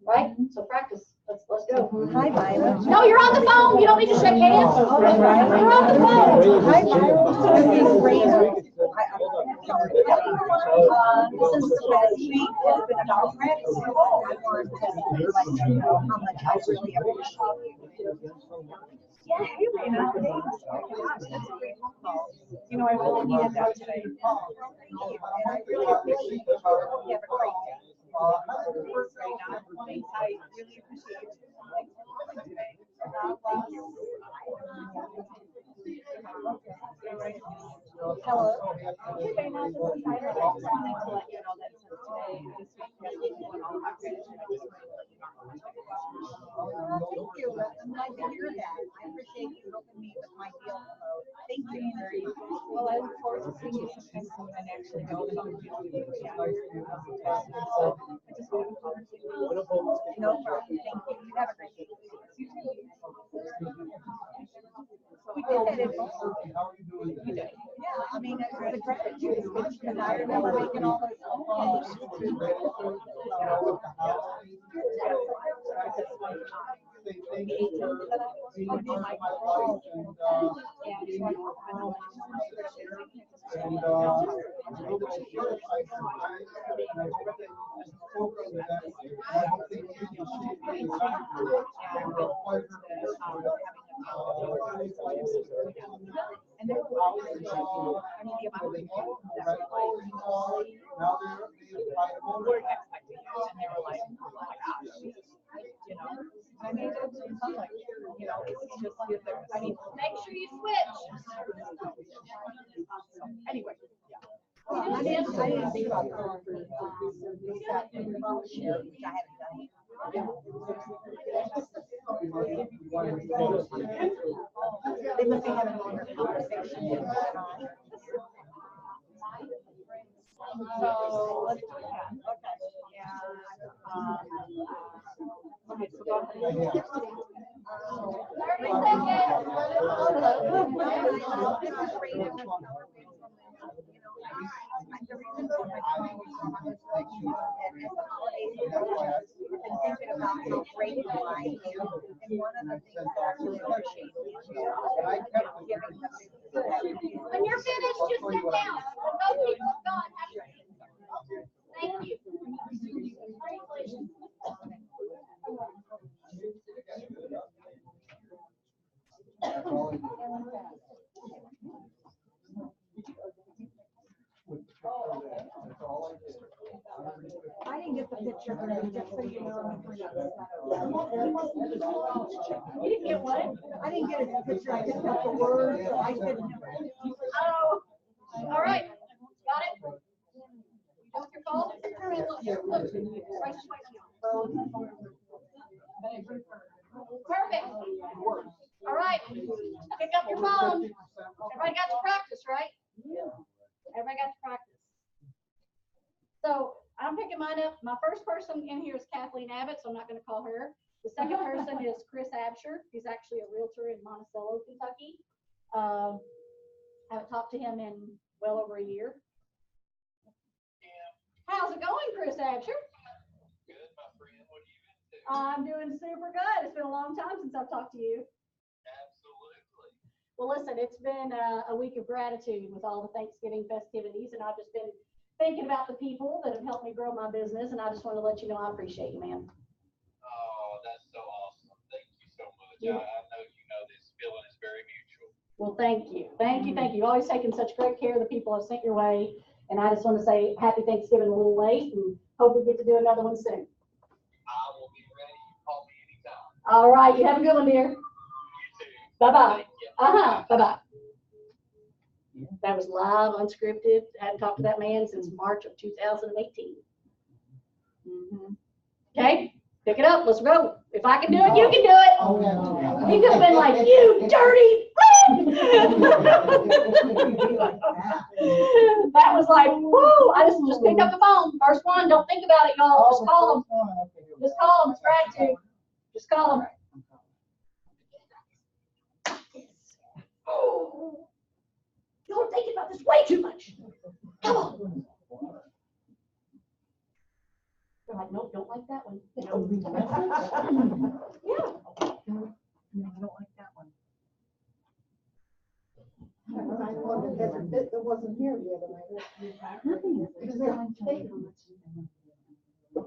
Right? So practice. Let's go. Hi, Violet. No, you're on the phone. You don't need to shake hands. You're on the phone. Hi, Violet. This is the past week has been about gratitude. I wanted to let you know how much I really appreciate you. Yeah, hey, Raina. Thanks. Oh my gosh, that's a great phone call. You know, I really needed that today. Thank you. And I really appreciate you. Hope you have a great day. Raina, thanks. I really appreciate you. Thanks for calling today. Thank you. Hello. Hey, Raina, this is Ida. I just wanted to let you know that since today, this week, has been going all about gratitude. I just wanted to let you know how much I appreciate you. Thank you. I'm glad to hear that. I appreciate you helping me with my deal. Thank you very much. Well, I look forward to seeing you sometime soon and actually going to the deal with you. So I just wanted to call and say no problem. Thank you. You have a great day. You too. We did that in we did. Yeah, I mean, it was a gratitude speech because I remember making all those phone calls. And there were always, I mean, the amount of people that were like, weren't expecting it, and they were like, oh my gosh, you know. I mean, it's not like, you know, it's just, I mean, Make sure you switch. so, anyway, yeah. I didn't think about going for that share, which I haven't done. They must be having a longer conversation. So let's do that. Okay. So go ahead. Thinking about how grateful I am, and one of the things that I really appreciate is giving. When you're finished, just sit down. Those people have gone. Thank you. Congratulations. I didn't get the picture, but just so you know. You didn't get what? I didn't get a picture, I just got the word, so I couldn't. Oh, all right. Got it? You done with your call? Look, perfect. All right. Pick up your phone. Everybody got to practice, right? Everybody got to practice. So I'm picking mine up. My first person in here is Kathleen Abbott, so I'm not going to call her. The second person is Chris Absher. He's actually a realtor in Monticello, Kentucky. I haven't talked to him in well over a year. How's it going, Chris Absher? Good, my friend. What are you into? I'm doing super good. It's been a long time since I've talked to you. Absolutely. Well, listen, it's been a week of gratitude with all the Thanksgiving festivities, and I've just been thinking about the people that have helped me grow my business, and I just want to let you know I appreciate you, man. Oh, that's so awesome. Thank you so much. Yeah. I know you know this feeling is very mutual. Well, thank you. Thank you. Thank you. You've always taken such great care of the people I've sent your way, and I just want to say happy Thanksgiving a little late, and hope we get to do another one soon. I will be ready. You call me anytime. All right. You have a good one, dear. You too. Bye-bye. Thank you. Bye-bye. That was live, unscripted. Hadn't talked to that man since March of 2018. Okay, pick it up. Let's go. If I can do it, you can do it. He could have been like, you dirty. That was like, whoo! I just picked up the phone. First one. Don't think about it, y'all. Just call him. Just call him. It's gratitude. Just call him. Oh. You're thinking about this way too much. Come on. They're like, nope, don't like that one. Nope. Yeah. No, I don't like that one. I wanted that bit that wasn't here the other night. Because they're on tape. I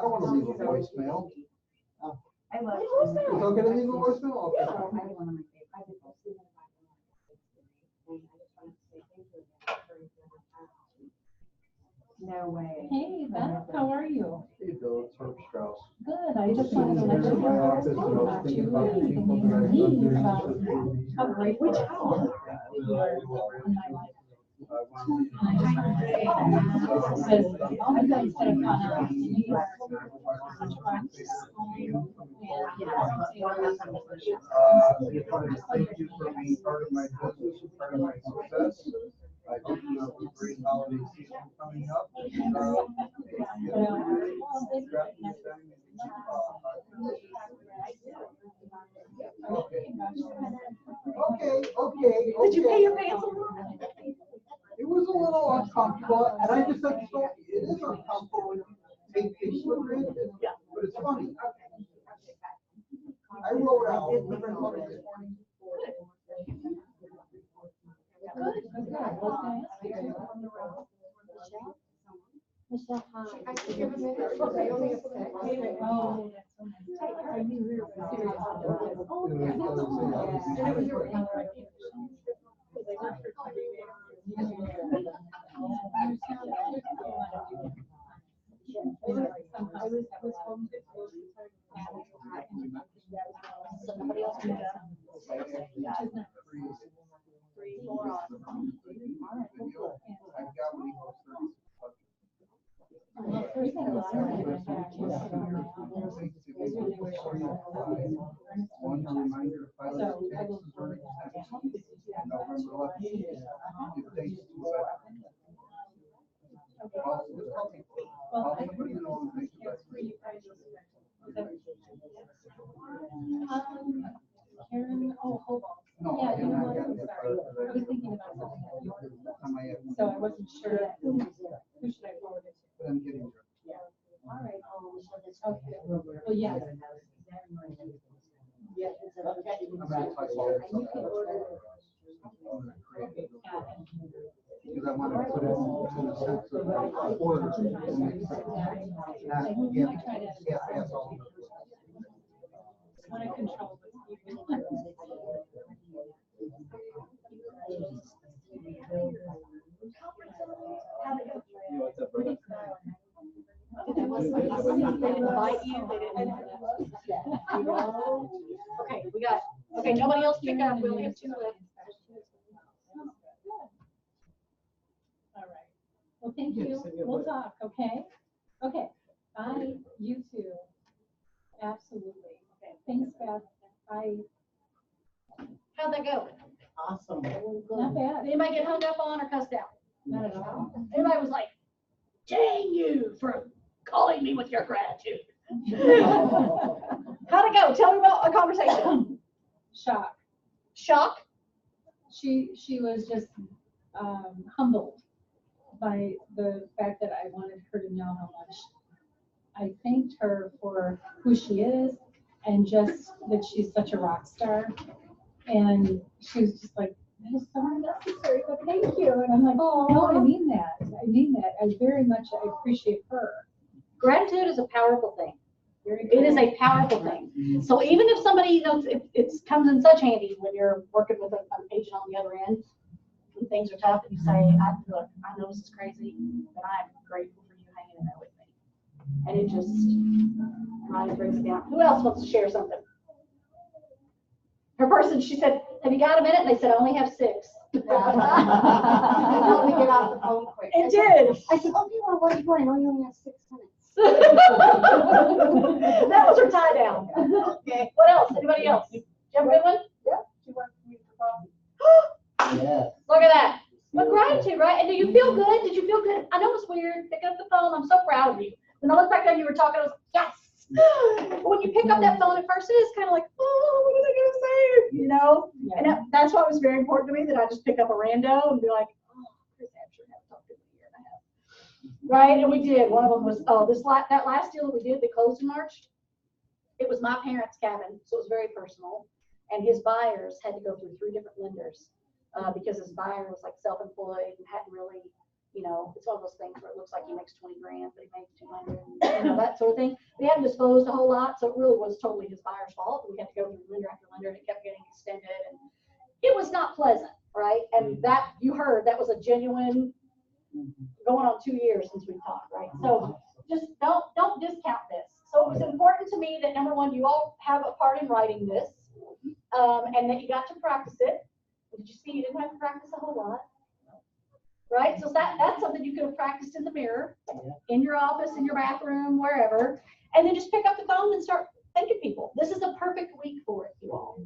don't want to leave a voicemail. I love. It's okay to leave a voicemail? Okay. No way. Hey, Beth, how are you? Hey, Bill, it's Herb Strauss. Good. I just wanted to let you know about you and anything you need about how grateful you are in my life. And I just wanted to say that because all the things that have gone on in New York, such practice, Thank you for being part of my business and part of my success. I hope you have a great holiday season coming up. Okay. Did you pay your bills? It was a little uncomfortable, and I just said, so it is uncomfortable when you take things for granted, but it's funny. I wrote out this morning. Michelle, hi. I can give a minute. Okay, only a second. Oh, that's so nice. Are you serious? Somebody else do that. One reminder to file your taxes or exemptions. November 11th. Give dates to it. I'll put you on the Karen, oh, hold on. No, Yeah, I you know haven't what? got I'm it. sorry. I was thinking about something at yours. So I wasn't sure who should I forward it to. But I'm getting there. All right. Okay. Well, yeah. I'm gonna type all this up. Because I want to put it into the sense of order. Yes, all. Want to control this. Okay, nobody else pick up. We only have 2 left. All right. Well, thank you. We'll talk, okay? Okay. Bye. You too. Absolutely. Okay. Thanks, Beth. Bye. How'd that go? Awesome. Not bad. Anybody get hung up on or cussed out? Not at all. Everybody was like, dang you for calling me with your gratitude. How'd it go? Tell me about a conversation. Shock. Shock? She was just humbled by the fact that I wanted her to know how much her for who she is and just that she's such a rock star. And she was just like, that is so unnecessary, but thank you. And I'm like, oh, no, I mean that. I mean that. I appreciate her. Gratitude is a powerful thing. Very It is cool. a powerful thing. So even if somebody, you know, it comes in such handy when you're working with an agent on the other end, when things are tough, and you say, look, I know this is crazy, but I'm grateful for you hanging in there with me. And it just kind of brings it down. Who else wants to share something? Her person, she said, have you got a minute? And they said, I only have 6. It helped me get off the phone quick. It did. I said, okay, well, what are you doing? I know you only have 6 minutes. That was her tie down. Okay. What else? Anybody else? Do you have a good one? Yeah, she wants me to call. Yeah. Look at that. But gratitude, right? And do you feel good? Did you feel good? I know it's weird. Picking up the phone. I'm so proud of you. When I look back there, you were talking. I was like, yes. But when you pick up that phone at first, it is kind of like, oh, what was I going to say? You know? Yeah. And that's why it was very important to me that I just pick up a rando and be like, oh, Chris Absher hasn't talked to me in a year and a half. Right? And we did. One of them was, that last deal that we did, that closed in March, it was my parents' cabin, so it was very personal. And his buyers had to go through 3 different lenders because his buyer was like self-employed and hadn't really, you know, it's one of those things where it looks like he makes 20 grand, but he makes 200, you know, that sort of thing. We hadn't disclosed a whole lot, so it really was totally his buyer's fault. We had to go through lender after lender, and it kept getting extended, and it was not pleasant, right? And that, you heard, that was a genuine, going on 2 years since we talked, right? So just don't discount this. So it was important to me that, number one, you all have a part in writing this, and that you got to practice it. Did you see you didn't have to practice a whole lot? Right? So that's something you could have practiced in the mirror, in your office, in your bathroom, wherever, and then just pick up the phone and start thanking people. This is a perfect week for it, you all.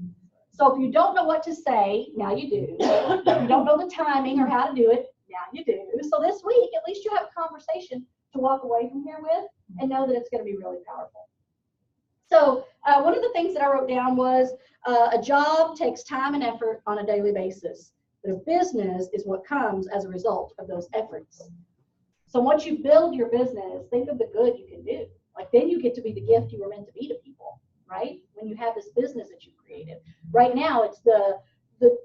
So if you don't know what to say, now you do. If you don't know the timing or how to do it, now you do. So this week, at least you have a conversation to walk away from here with and know that it's going to be really powerful. So one of the things that I wrote down was a job takes time and effort on a daily basis. But a business is what comes as a result of those efforts. So once you build your business, think of the good you can do. Like then you get to be the gift you were meant to be to people, right? When you have this business that you created. Right now it's the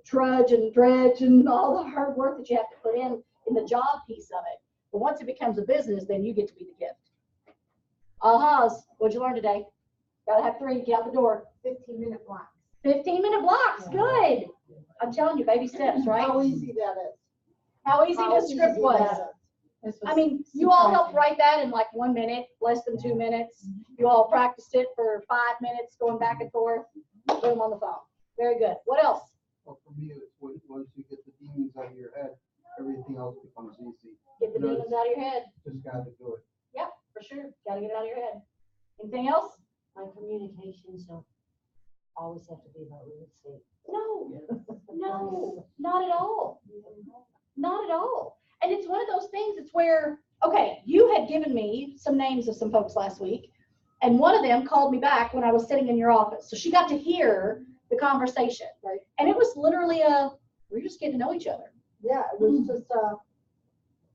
trudge and dredge and all the hard work that you have to put in the job piece of it. But once it becomes a business, then you get to be the gift. Ahas, what'd you learn today? Gotta have 3 to get out the door. 15-minute blocks. 15-minute blocks, good. I'm telling you, baby steps, right? How easy that is. How easy this script easy was. that is. I mean, you all helped write that in like 1 minute, less than 2 minutes. You all practiced it for 5 minutes, going back and forth, boom, on the phone. Very good. What else? Well, for me, it's once you get the demons out of your head, everything else becomes easy. Get the demons out of your head. Just gotta do it. Yep, for sure. Gotta get it out of your head. Anything else? My communications don't always have to be about real estate. No, no, not at all. Not at all. And it's one of those things, it's where, okay, you had given me some names of some folks last week, and one of them called me back when I was sitting in your office. So she got to hear the conversation. Right. And it was literally we're just getting to know each other. Yeah, it was just,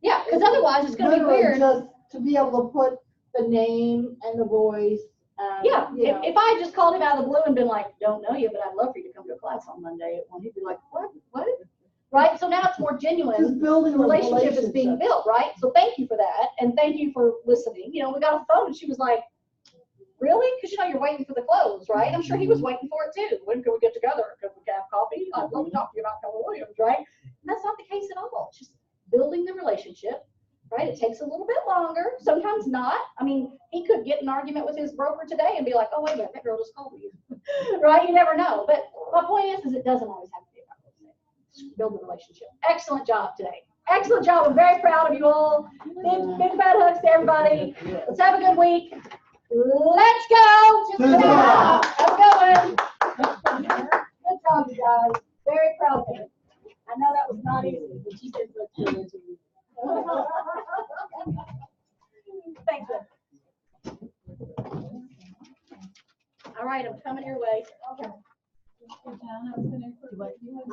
yeah, because otherwise it's going to be weird. Just to be able to put the name and the voice. Yeah, if I just called him out of the blue and been like, don't know you, but I'd love for you to come to a class on Monday at 1, he'd be like, what? Right? So now it's more genuine. Just building a relationship is being built, right? So thank you for that, and thank you for listening. You know, we got a phone, and she was like, really? Because you know you're waiting for the close, right? I'm sure he was waiting for it too. When can we get together? Can we have coffee? I'd love to talk to you about Keller Williams, right? And that's not the case at all. It's just building the relationship. Right? It takes a little bit longer, sometimes not. I mean, he could get an argument with his broker today and be like, oh, wait a minute, that girl just called me. Right? You never know. But my point is it doesn't always have to be about real estate. Just build the relationship. Excellent job today. Excellent job. I'm very proud of you all. Big fat hugs to everybody. Let's have a good week. Let's go. Good job. Have a good one. Good job, you guys. Very proud of you. I know that was not easy, but you did look good. Thank you. All right, I'm coming your way. John, I was going to, you had